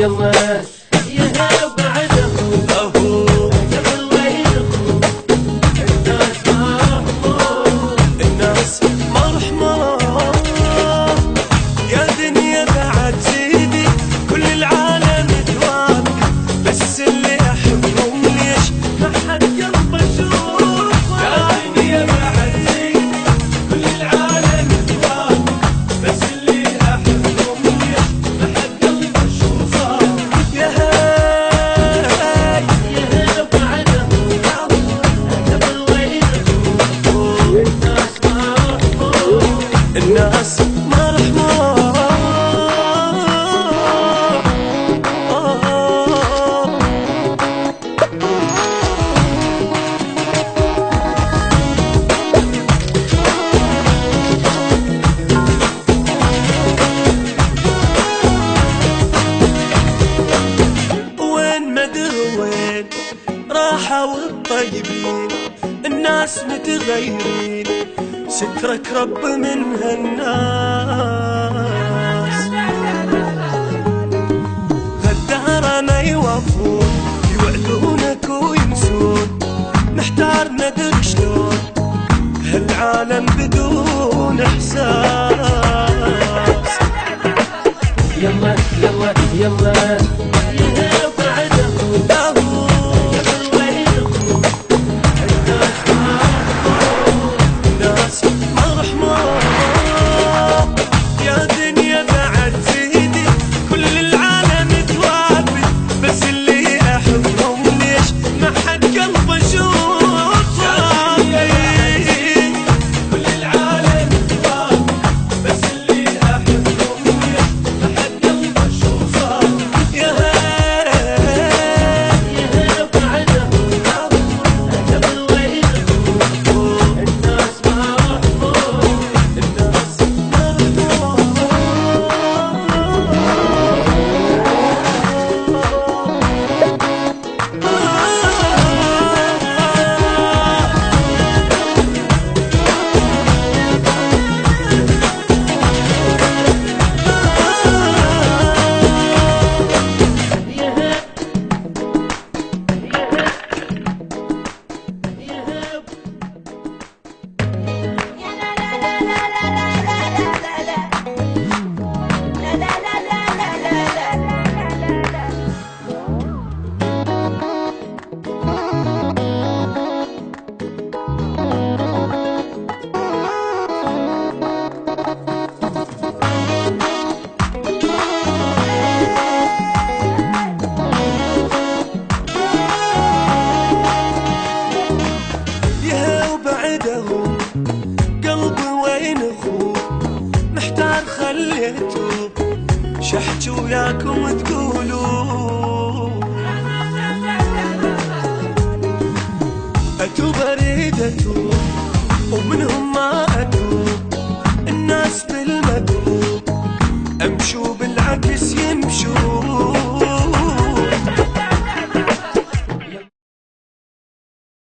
يلا يا هلا بعدهم قبل وينكم الناس مرحمة الناس مرحمة يا دنيا بعد زيدي كل العالم توابي بس اللي احبهم ليش ما حد قلبه شوفه يا دنيا بعد زيدي كل العالم توابي بس اللي احبهم ليش ما حد قلبه شوفه يا هاي يا هلا بعدهم قبل وينكم الناس مرحمة الناس مرحمة وين ما ادري وين راحوا الطيبين الناس متغيرين سترك رب من هالناس غدارة ما يوفون يوعدونك وينسون محتار ندري شلون هالعالم بدون احساس يلا يلا يلا يا هلا بعدهم قبل وينكم الناس ناس مرحمة يا دنيا بعد زيدي كل العالم توابي بس اللي احبهم ليش ما حد قلبه شوفه كل العالم توابي بس اللي احبهم ليش ما حد قلبه شوفه يا يا هلا بعدهم قبل وينكم الناس مرحمة الناس يا هلا يا هلا يا وبعدهم قلبي وين اخوه محتار خليته شحت وياكم تقولوا اتوب اريد اتوب ومنهم ما اتوب